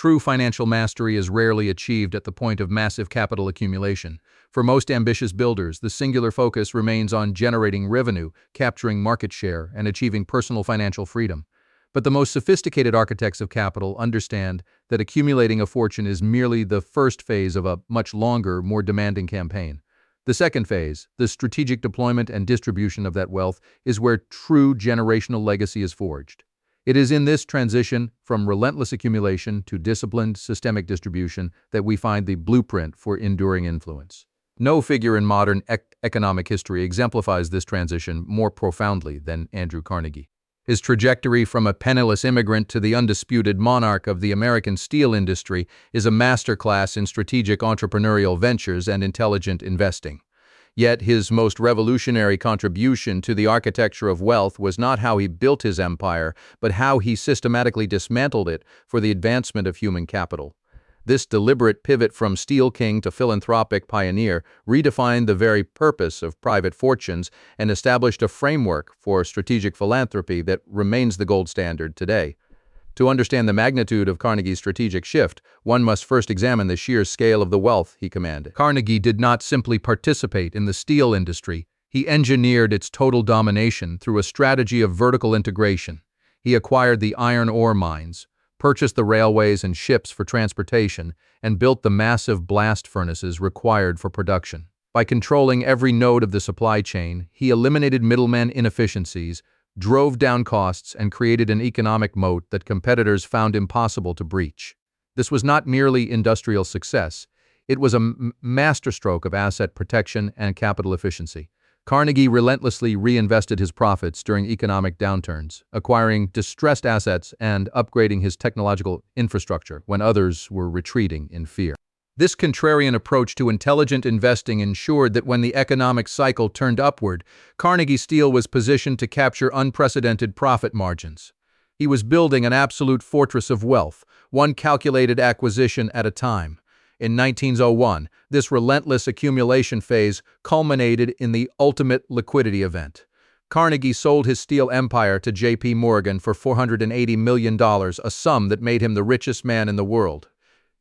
true financial mastery is rarely achieved at the point of massive capital accumulation. For most ambitious builders, the singular focus remains on generating revenue, capturing market share, and achieving personal financial freedom. But the most sophisticated architects of capital understand that accumulating a fortune is merely the first phase of a much longer, more demanding campaign. The second phase, the strategic deployment and distribution of that wealth, is where true generational legacy is forged. It is in this transition from relentless accumulation to disciplined, systemic distribution that we find the blueprint for enduring influence. No figure in modern economic history exemplifies this transition more profoundly than Andrew Carnegie. His trajectory from a penniless immigrant to the undisputed monarch of the American steel industry is a masterclass in strategic entrepreneurial ventures and intelligent investing. Yet his most revolutionary contribution to the architecture of wealth was not how he built his empire, but how he systematically dismantled it for the advancement of human capital. This deliberate pivot from steel king to philanthropic pioneer redefined the very purpose of private fortunes and established a framework for strategic philanthropy that remains the gold standard today. To understand the magnitude of Carnegie's strategic shift, one must first examine the sheer scale of the wealth he commanded. Carnegie did not simply participate in the steel industry, he engineered its total domination through a strategy of vertical integration. He acquired the iron ore mines, purchased the railways and ships for transportation, and built the massive blast furnaces required for production. By controlling every node of the supply chain, he eliminated middleman inefficiencies, drove down costs, and created an economic moat that competitors found impossible to breach. This was not merely industrial success, it was a masterstroke of asset protection and capital efficiency. Carnegie relentlessly reinvested his profits during economic downturns, acquiring distressed assets and upgrading his technological infrastructure when others were retreating in fear. This contrarian approach to intelligent investing ensured that when the economic cycle turned upward, Carnegie Steel was positioned to capture unprecedented profit margins. He was building an absolute fortress of wealth, one calculated acquisition at a time. In 1901, this relentless accumulation phase culminated in the ultimate liquidity event. Carnegie sold his steel empire to J.P. Morgan for $480 million, a sum that made him the richest man in the world.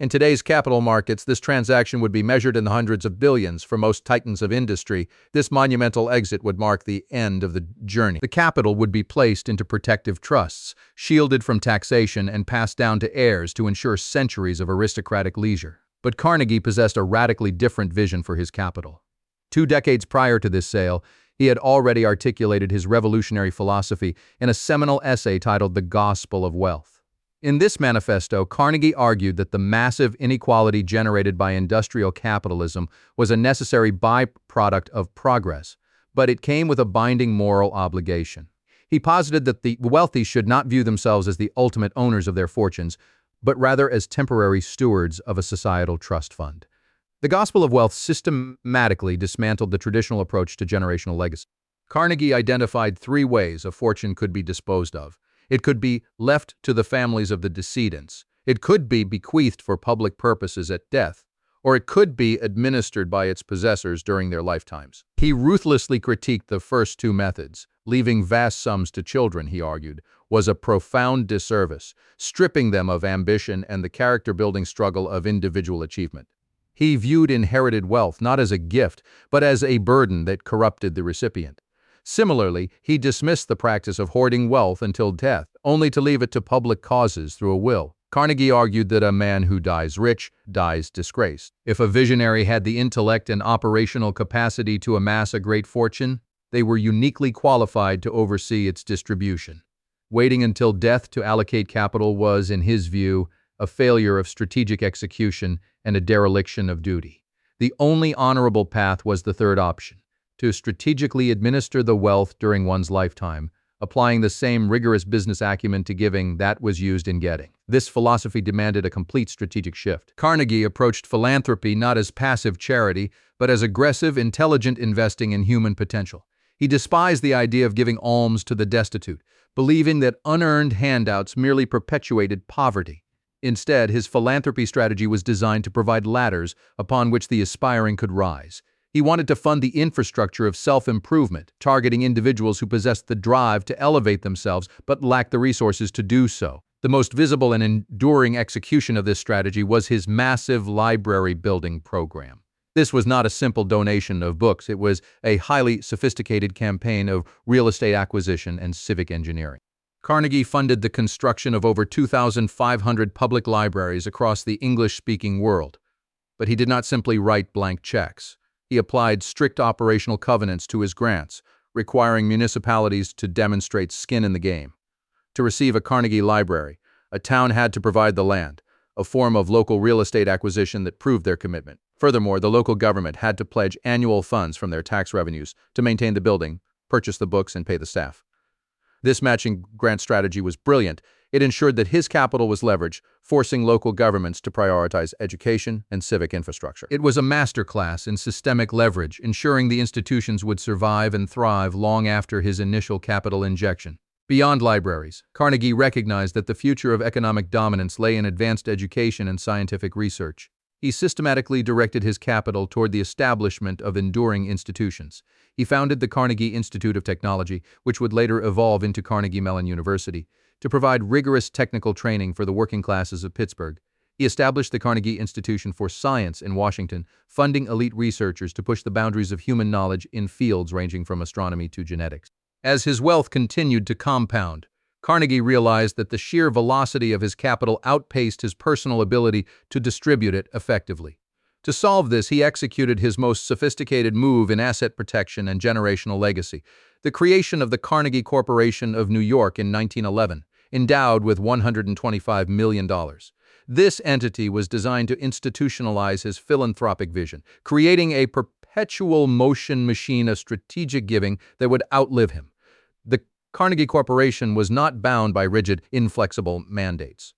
In today's capital markets, this transaction would be measured in the hundreds of billions. For most titans of industry, this monumental exit would mark the end of the journey. The capital would be placed into protective trusts, shielded from taxation and passed down to heirs to ensure centuries of aristocratic leisure. But Carnegie possessed a radically different vision for his capital. 2 decades prior to this sale, he had already articulated his revolutionary philosophy in a seminal essay titled The Gospel of Wealth. In this manifesto, Carnegie argued that the massive inequality generated by industrial capitalism was a necessary byproduct of progress, but it came with a binding moral obligation. He posited that the wealthy should not view themselves as the ultimate owners of their fortunes, but rather as temporary stewards of a societal trust fund. The Gospel of Wealth systematically dismantled the traditional approach to generational legacy. Carnegie identified 3 ways a fortune could be disposed of. It could be left to the families of the decedents. It could be bequeathed for public purposes at death, or it could be administered by its possessors during their lifetimes. He ruthlessly critiqued the first 2 methods. Leaving vast sums to children, he argued, was a profound disservice, stripping them of ambition and the character-building struggle of individual achievement. He viewed inherited wealth not as a gift, but as a burden that corrupted the recipient. Similarly, he dismissed the practice of hoarding wealth until death, only to leave it to public causes through a will. Carnegie argued that a man who dies rich dies disgraced. If a visionary had the intellect and operational capacity to amass a great fortune, they were uniquely qualified to oversee its distribution. Waiting until death to allocate capital was, in his view, a failure of strategic execution and a dereliction of duty. The only honorable path was the third option: to strategically administer the wealth during one's lifetime, applying the same rigorous business acumen to giving that was used in getting. This philosophy demanded a complete strategic shift. Carnegie approached philanthropy not as passive charity, but as aggressive, intelligent investing in human potential. He despised the idea of giving alms to the destitute, believing that unearned handouts merely perpetuated poverty. Instead, his philanthropy strategy was designed to provide ladders upon which the aspiring could rise. He wanted to fund the infrastructure of self-improvement, targeting individuals who possessed the drive to elevate themselves but lacked the resources to do so. The most visible and enduring execution of this strategy was his massive library building program. This was not a simple donation of books, it was a highly sophisticated campaign of real estate acquisition and civic engineering. Carnegie funded the construction of over 2,500 public libraries across the English-speaking world. But he did not simply write blank checks. He applied strict operational covenants to his grants, requiring municipalities to demonstrate skin in the game. To receive a Carnegie library, a town had to provide the land, a form of local real estate acquisition that proved their commitment. Furthermore, the local government had to pledge annual funds from their tax revenues to maintain the building, purchase the books, and pay the staff. This matching grant strategy was brilliant. It ensured that his capital was leveraged, forcing local governments to prioritize education and civic infrastructure. It was a masterclass in systemic leverage, ensuring the institutions would survive and thrive long after his initial capital injection. Beyond libraries, Carnegie recognized that the future of economic dominance lay in advanced education and scientific research. He systematically directed his capital toward the establishment of enduring institutions. He founded the Carnegie Institute of Technology, which would later evolve into Carnegie Mellon University, to provide rigorous technical training for the working classes of Pittsburgh. He established the Carnegie Institution for Science in Washington, funding elite researchers to push the boundaries of human knowledge in fields ranging from astronomy to genetics. As his wealth continued to compound, Carnegie realized that the sheer velocity of his capital outpaced his personal ability to distribute it effectively. To solve this, he executed his most sophisticated move in asset protection and generational legacy, the creation of the Carnegie Corporation of New York in 1911, endowed with $125 million. This entity was designed to institutionalize his philanthropic vision, creating a perpetual motion machine of strategic giving that would outlive him. The Carnegie Corporation was not bound by rigid, inflexible mandates.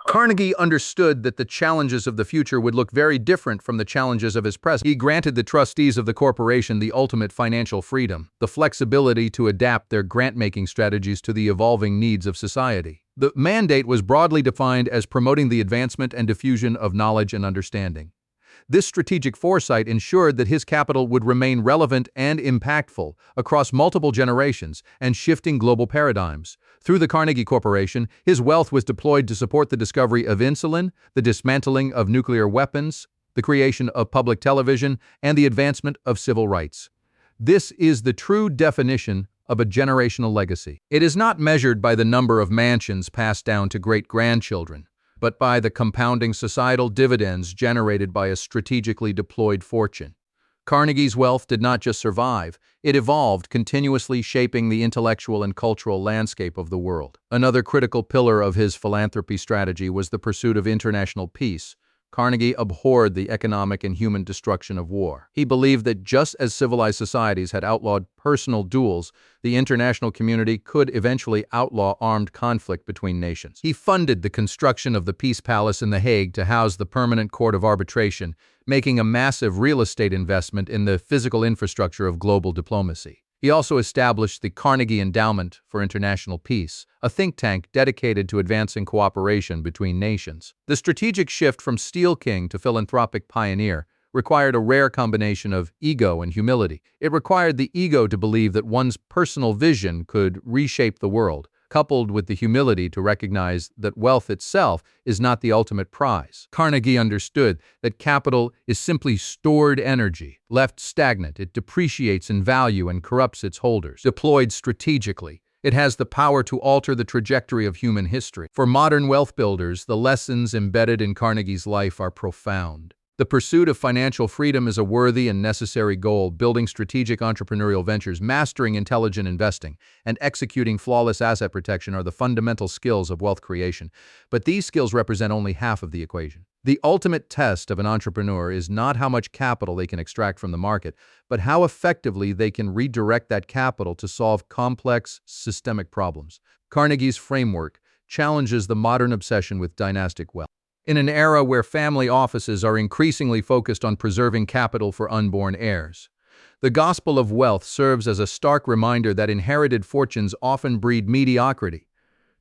Carnegie understood that the challenges of the future would look very different from the challenges of his present. He granted the trustees of the corporation the ultimate financial freedom, the flexibility to adapt their grant-making strategies to the evolving needs of society. The mandate was broadly defined as promoting the advancement and diffusion of knowledge and understanding. This strategic foresight ensured that his capital would remain relevant and impactful across multiple generations and shifting global paradigms. Through the Carnegie Corporation, his wealth was deployed to support the discovery of insulin, the dismantling of nuclear weapons, the creation of public television, and the advancement of civil rights. This is the true definition of a generational legacy. It is not measured by the number of mansions passed down to great-grandchildren, but by the compounding societal dividends generated by a strategically deployed fortune. Carnegie's wealth did not just survive, it evolved, continuously shaping the intellectual and cultural landscape of the world. Another critical pillar of his philanthropy strategy was the pursuit of international peace. Carnegie abhorred the economic and human destruction of war. He believed that just as civilized societies had outlawed personal duels, the international community could eventually outlaw armed conflict between nations. He funded the construction of the Peace Palace in The Hague to house the Permanent Court of Arbitration, making a massive real estate investment in the physical infrastructure of global diplomacy. He also established the Carnegie Endowment for International Peace, a think tank dedicated to advancing cooperation between nations. The strategic shift from Steel King to philanthropic pioneer required a rare combination of ego and humility. It required the ego to believe that one's personal vision could reshape the world, coupled with the humility to recognize that wealth itself is not the ultimate prize. Carnegie understood that capital is simply stored energy. Left stagnant, it depreciates in value and corrupts its holders. Deployed strategically, it has the power to alter the trajectory of human history. For modern wealth builders, the lessons embedded in Carnegie's life are profound. The pursuit of financial freedom is a worthy and necessary goal. Building strategic entrepreneurial ventures, mastering intelligent investing, and executing flawless asset protection are the fundamental skills of wealth creation. But these skills represent only half of the equation. The ultimate test of an entrepreneur is not how much capital they can extract from the market, but how effectively they can redirect that capital to solve complex, systemic problems. Carnegie's framework challenges the modern obsession with dynastic wealth. In an era where family offices are increasingly focused on preserving capital for unborn heirs, the gospel of wealth serves as a stark reminder that inherited fortunes often breed mediocrity.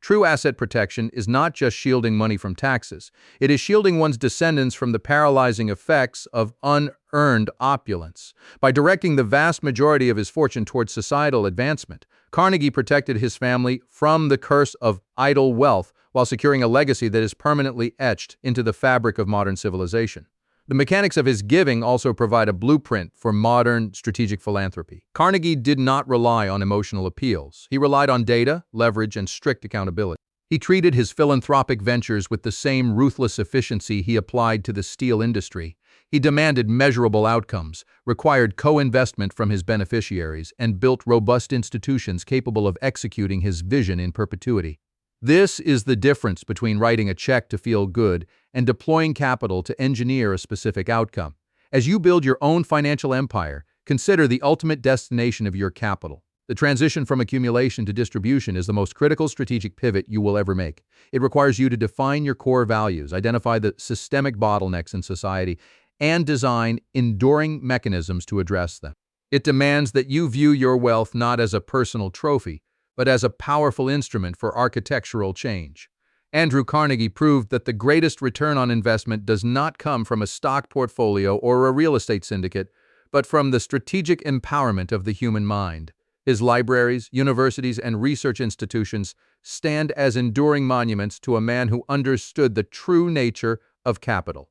True asset protection is not just shielding money from taxes, it is shielding one's descendants from the paralyzing effects of unearned opulence. By directing the vast majority of his fortune towards societal advancement, Carnegie protected his family from the curse of idle wealth while securing a legacy that is permanently etched into the fabric of modern civilization. The mechanics of his giving also provide a blueprint for modern strategic philanthropy. Carnegie did not rely on emotional appeals. He relied on data, leverage, and strict accountability. He treated his philanthropic ventures with the same ruthless efficiency he applied to the steel industry. He demanded measurable outcomes, required co-investment from his beneficiaries, and built robust institutions capable of executing his vision in perpetuity. This is the difference between writing a check to feel good and deploying capital to engineer a specific outcome. As you build your own financial empire, consider the ultimate destination of your capital. The transition from accumulation to distribution is the most critical strategic pivot you will ever make. It requires you to define your core values, identify the systemic bottlenecks in society, and design enduring mechanisms to address them. It demands that you view your wealth not as a personal trophy, but as a powerful instrument for architectural change. Andrew Carnegie proved that the greatest return on investment does not come from a stock portfolio or a real estate syndicate, but from the strategic empowerment of the human mind. His libraries, universities, and research institutions stand as enduring monuments to a man who understood the true nature of capital.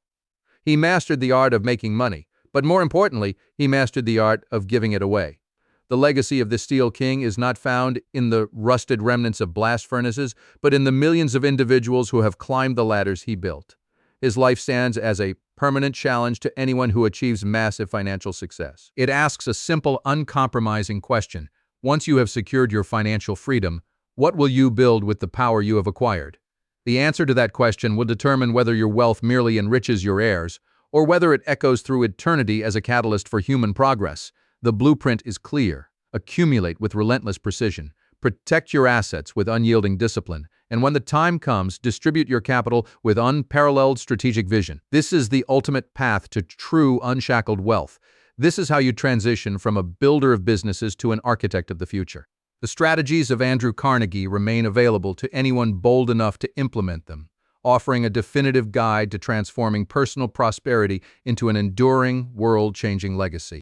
He mastered the art of making money, but more importantly, he mastered the art of giving it away. The legacy of the Steel King is not found in the rusted remnants of blast furnaces, but in the millions of individuals who have climbed the ladders he built. His life stands as a permanent challenge to anyone who achieves massive financial success. It asks a simple, uncompromising question. Once you have secured your financial freedom, what will you build with the power you have acquired? The answer to that question will determine whether your wealth merely enriches your heirs, or whether it echoes through eternity as a catalyst for human progress. The blueprint is clear. Accumulate with relentless precision. Protect your assets with unyielding discipline. And when the time comes, distribute your capital with unparalleled strategic vision. This is the ultimate path to true unshackled wealth. This is how you transition from a builder of businesses to an architect of the future. The strategies of Andrew Carnegie remain available to anyone bold enough to implement them, offering a definitive guide to transforming personal prosperity into an enduring, world-changing legacy.